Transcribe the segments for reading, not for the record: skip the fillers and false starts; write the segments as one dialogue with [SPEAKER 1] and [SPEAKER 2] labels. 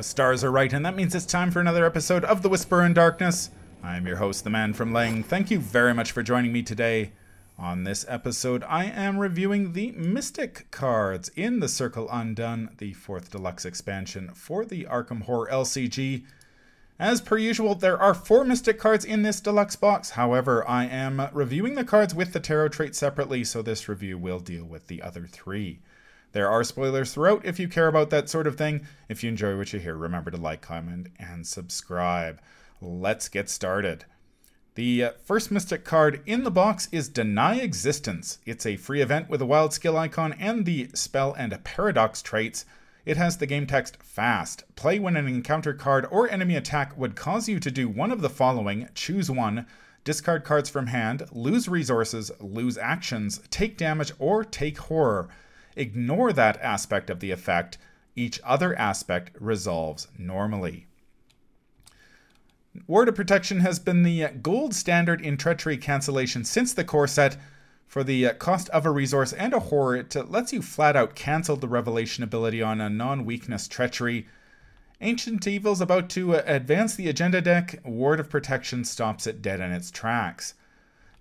[SPEAKER 1] The stars are right, and that means it's time for another episode of The Whisper in Darkness. I'm your host, the Man from Lang. Thank you very much for joining me today. On this episode, I am reviewing the Mystic cards in the Circle Undone, the 4th Deluxe expansion for the Arkham Horror LCG. As per usual, there are 4 Mystic cards in this deluxe box. However, I am reviewing the cards with the tarot trait separately, so this review will deal with the other 3. There are spoilers throughout if you care about that sort of thing. If you enjoy what you hear, remember to like, comment, and subscribe. Let's get started. The first Mystic card in the box is Deny Existence. It's a free event with a wild skill icon and the spell and paradox traits. It has the game text Fast. Play when an encounter card or enemy attack would cause you to do one of the following. Choose one. Discard cards from hand. Lose resources. Lose actions. Take damage or take horror. Ignore that aspect of the effect. Each other aspect resolves normally. Word of Protection has been the gold standard in treachery cancellation since the core set. For the cost of a resource and a horror, it lets you flat out cancel the revelation ability on a non-weakness treachery. Ancient Evil's about to advance the agenda deck. Word of Protection stops it dead in its tracks.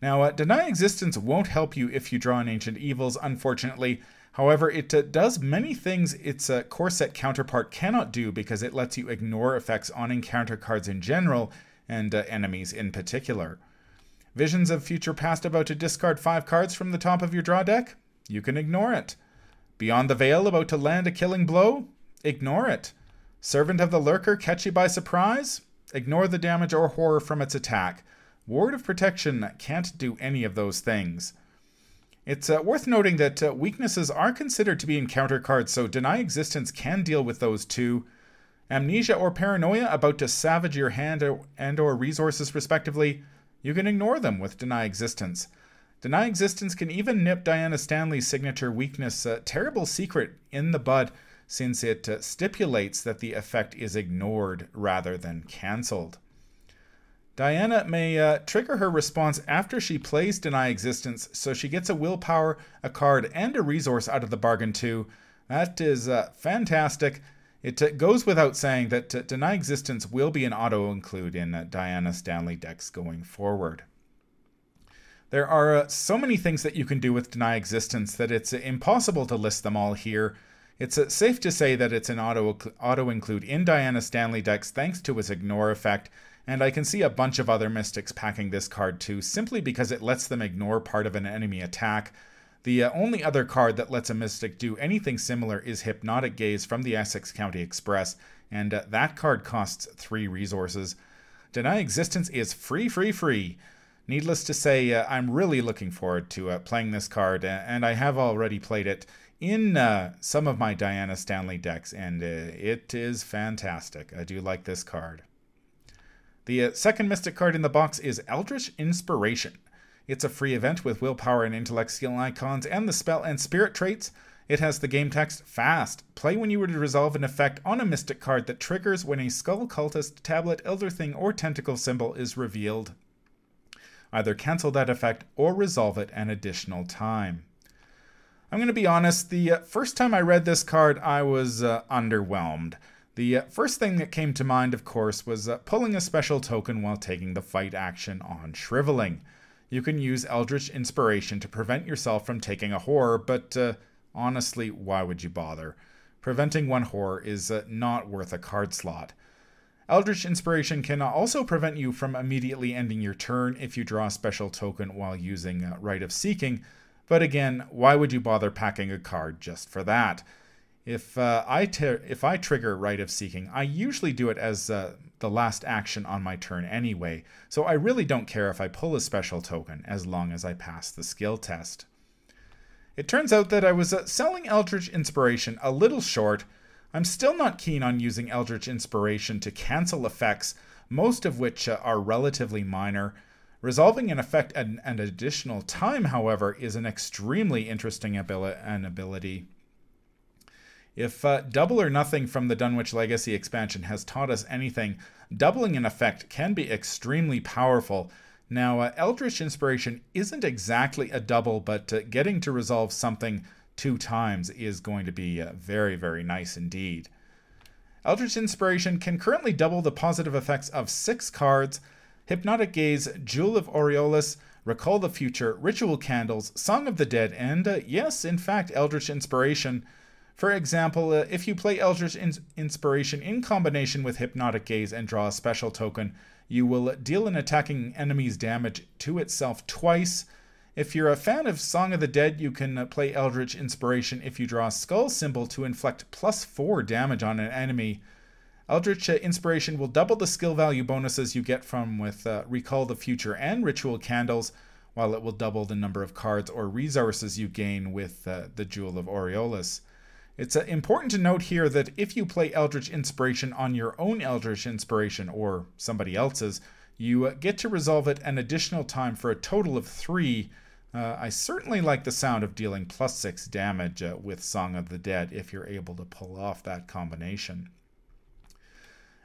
[SPEAKER 1] Now, Deny Existence won't help you if you draw an Ancient Evils, unfortunately. However, it does many things its core set counterpart cannot do because it lets you ignore effects on encounter cards in general and enemies in particular. Visions of Future Past about to discard 5 cards from the top of your draw deck? You can ignore it. Beyond the Veil about to land a killing blow? Ignore it. Servant of the Lurker catch you by surprise? Ignore the damage or horror from its attack. Word of Protection can't do any of those things. It's worth noting that weaknesses are considered to be encounter cards, so Deny Existence can deal with those too. Amnesia or Paranoia about to savage your hand and/or resources respectively? You can ignore them with Deny Existence. Deny Existence can even nip Diana Stanley's signature weakness, Terrible Secret, in the bud, since it stipulates that the effect is ignored rather than cancelled. Diana may trigger her response after she plays Deny Existence, so she gets a willpower, a card, and a resource out of the bargain too. That is fantastic. It goes without saying that Deny Existence will be an auto-include in Diana Stanley decks going forward. There are so many things that you can do with Deny Existence that it's impossible to list them all here. It's safe to say that it's an auto-include in Diana Stanley decks thanks to its ignore effect, and I can see a bunch of other Mystics packing this card too, simply because it lets them ignore part of an enemy attack. The only other card that lets a Mystic do anything similar is Hypnotic Gaze from the Essex County Express, and that card costs 3 resources. Deny Existence is free. Needless to say, I'm really looking forward to playing this card, and I have already played it in some of my Diana Stanley decks, and it is fantastic. I do like this card. The second Mystic card in the box is Eldritch Inspiration. It's a free event with willpower and intellect skill icons and the spell and spirit traits. It has the game text Fast. Play when you were to resolve an effect on a Mystic card that triggers when a Skull Cultist, Tablet, Elder Thing, or Tentacle symbol is revealed. Either cancel that effect or resolve it an additional time. I'm going to be honest, the first time I read this card, I was underwhelmed. The first thing that came to mind, of course, was pulling a special token while taking the fight action on Shriveling. You can use Eldritch Inspiration to prevent yourself from taking a horror, but honestly, why would you bother? Preventing one horror is not worth a card slot. Eldritch Inspiration can also prevent you from immediately ending your turn if you draw a special token while using Rite of Seeking, but again, why would you bother packing a card just for that? If I trigger Rite of Seeking, I usually do it as the last action on my turn anyway, so I really don't care if I pull a special token as long as I pass the skill test. It turns out that I was selling Eldritch Inspiration a little short. I'm still not keen on using Eldritch Inspiration to cancel effects, most of which are relatively minor. Resolving an effect at an additional time, however, is an extremely interesting ability. If Double or Nothing from the Dunwich Legacy expansion has taught us anything, doubling an effect can be extremely powerful. Now, Eldritch Inspiration isn't exactly a double, but getting to resolve something 2 times is going to be very, very nice indeed. Eldritch Inspiration can currently double the positive effects of 6 cards: Hypnotic Gaze, Jewel of Aureolus, Recall the Future, Ritual Candles, Song of the Dead, and yes, in fact, Eldritch Inspiration. For example, if you play Eldritch Inspiration in combination with Hypnotic Gaze and draw a special token, you will deal an attacking enemy's damage to itself twice. If you're a fan of Song of the Dead, you can play Eldritch Inspiration if you draw a skull symbol to inflict +4 damage on an enemy. Eldritch Inspiration will double the skill value bonuses you get from with Recall the Future and Ritual Candles, while it will double the number of cards or resources you gain with the Jewel of Aureolus. It's important to note here that if you play Eldritch Inspiration on your own Eldritch Inspiration or somebody else's, you get to resolve it an additional time for a total of 3. I certainly like the sound of dealing +6 damage with Song of the Dead if you're able to pull off that combination.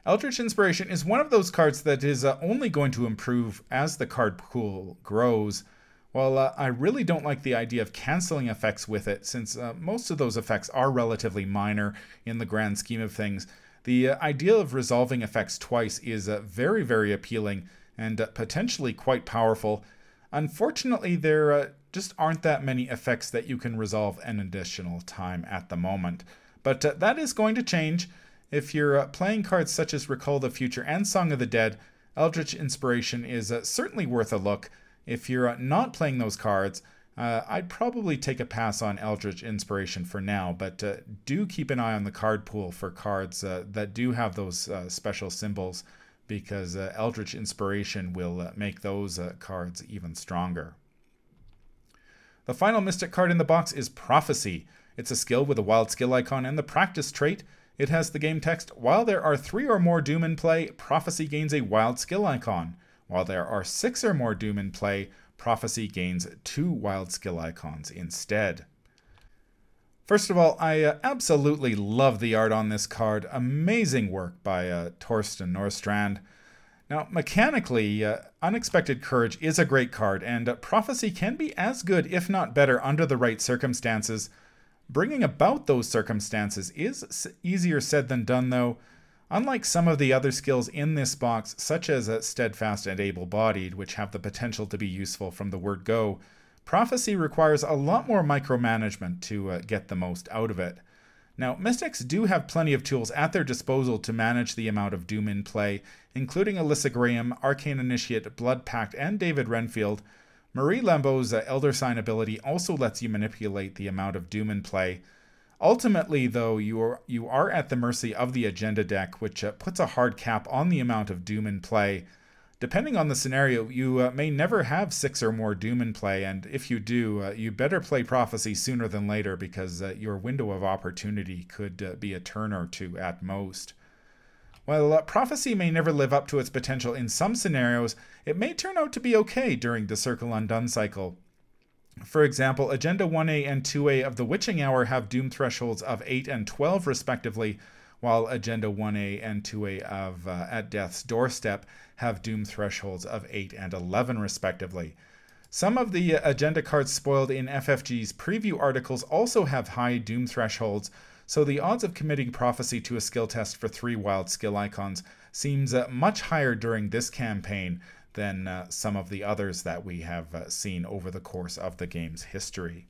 [SPEAKER 1] Eldritch Inspiration is one of those cards that is only going to improve as the card pool grows. While I really don't like the idea of cancelling effects with it, since most of those effects are relatively minor in the grand scheme of things, the idea of resolving effects twice is very, very appealing and potentially quite powerful. Unfortunately, there just aren't that many effects that you can resolve an additional time at the moment. But that is going to change. If you're playing cards such as Recall the Future and Song of the Dead, Eldritch Inspiration is certainly worth a look. If you're not playing those cards, I'd probably take a pass on Eldritch Inspiration for now, but do keep an eye on the card pool for cards that do have those special symbols, because Eldritch Inspiration will make those cards even stronger. The final Mystic card in the box is Prophecy. It's a skill with a wild skill icon and the practice trait. It has the game text: while there are 3 or more Doom in play, Prophecy gains a wild skill icon. While there are 6 or more Doom in play, Prophecy gains 2 wild skill icons instead. First of all, I absolutely love the art on this card. Amazing work by Torsten Nordstrand. Now, mechanically, Unexpected Courage is a great card, and Prophecy can be as good, if not better, under the right circumstances. Bringing about those circumstances is easier said than done, though. Unlike some of the other skills in this box, such as Steadfast and Able-Bodied, which have the potential to be useful from the word go, Prophecy requires a lot more micromanagement to get the most out of it. Now, Mystics do have plenty of tools at their disposal to manage the amount of Doom in play, including Alyssa Graham, Arcane Initiate, Blood Pact, and David Renfield. Marie Lambeau's Elder Sign ability also lets you manipulate the amount of Doom in play. Ultimately, though, you are at the mercy of the agenda deck, which puts a hard cap on the amount of Doom in play. Depending on the scenario, you may never have 6 or more Doom in play, and if you do, you better play Prophecy sooner than later, because your window of opportunity could be a turn or 2 at most. While Prophecy may never live up to its potential in some scenarios, it may turn out to be okay during the Circle Undone cycle. For example, Agenda 1A and 2A of the Witching Hour have Doom thresholds of 8 and 12 respectively, while Agenda 1A and 2A of At Death's Doorstep have Doom thresholds of 8 and 11 respectively. Some of the agenda cards spoiled in FFG's preview articles also have high Doom thresholds, so the odds of committing Prophecy to a skill test for 3 wild skill icons seems much higher during this campaign than some of the others that we have seen over the course of the game's history.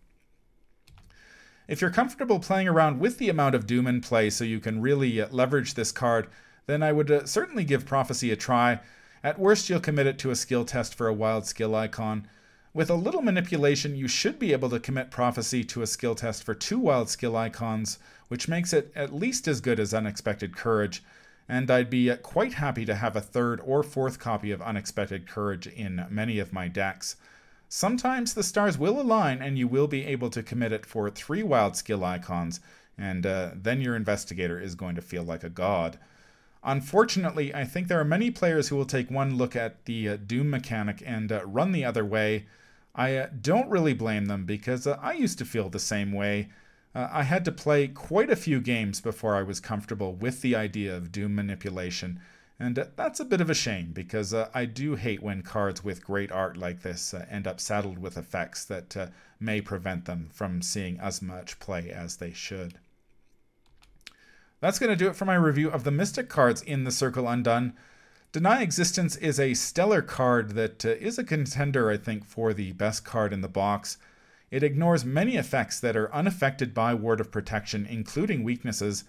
[SPEAKER 1] If you're comfortable playing around with the amount of Doom in play so you can really leverage this card, then I would certainly give Prophecy a try. At worst, you'll commit it to a skill test for a wild skill icon. With a little manipulation, you should be able to commit Prophecy to a skill test for 2 wild skill icons, which makes it at least as good as Unexpected Courage, and I'd be quite happy to have a 3rd or 4th copy of Unexpected Courage in many of my decks. Sometimes the stars will align and you will be able to commit it for 3 wild skill icons, and then your investigator is going to feel like a god. Unfortunately, I think there are many players who will take one look at the Doom mechanic and run the other way. I don't really blame them, because I used to feel the same way. I had to play quite a few games before I was comfortable with the idea of Doom manipulation, and that's a bit of a shame, because I do hate when cards with great art like this end up saddled with effects that may prevent them from seeing as much play as they should. That's going to do it for my review of the Mystic cards in the Circle Undone. Deny Existence is a stellar card that is a contender, I think, for the best card in the box. It ignores many effects that are unaffected by Ward of Protection, including weaknesses.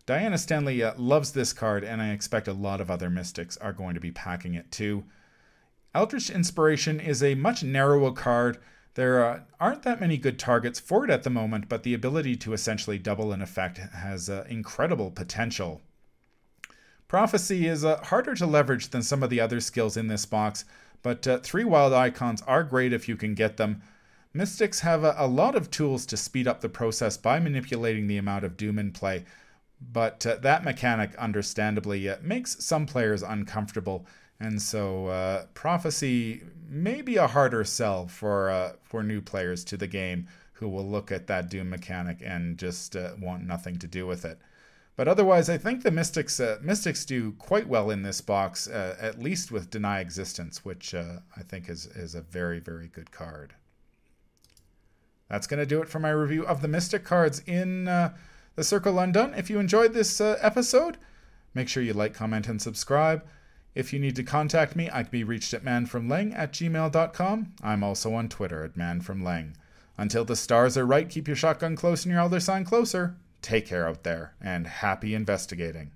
[SPEAKER 1] Diana Stanley loves this card, and I expect a lot of other Mystics are going to be packing it too. Eldritch Inspiration is a much narrower card. There aren't that many good targets for it at the moment, but the ability to essentially double an effect has incredible potential. Prophecy is harder to leverage than some of the other skills in this box, but 3 wild icons are great if you can get them. Mystics have a lot of tools to speed up the process by manipulating the amount of doom in play, but that mechanic understandably makes some players uncomfortable, and so Prophecy may be a harder sell for new players to the game who will look at that doom mechanic and just want nothing to do with it. But otherwise, I think the Mystics do quite well in this box, at least with Deny Existence, which I think is a very, very good card. That's going to do it for my review of the Mystic cards in the Circle Undone. If you enjoyed this episode, make sure you like, comment, and subscribe. If you need to contact me, I can be reached at manfromleng@gmail.com. I'm also on Twitter at manfromleng. Until the stars are right, keep your shotgun close and your elder sign closer. Take care out there, and happy investigating.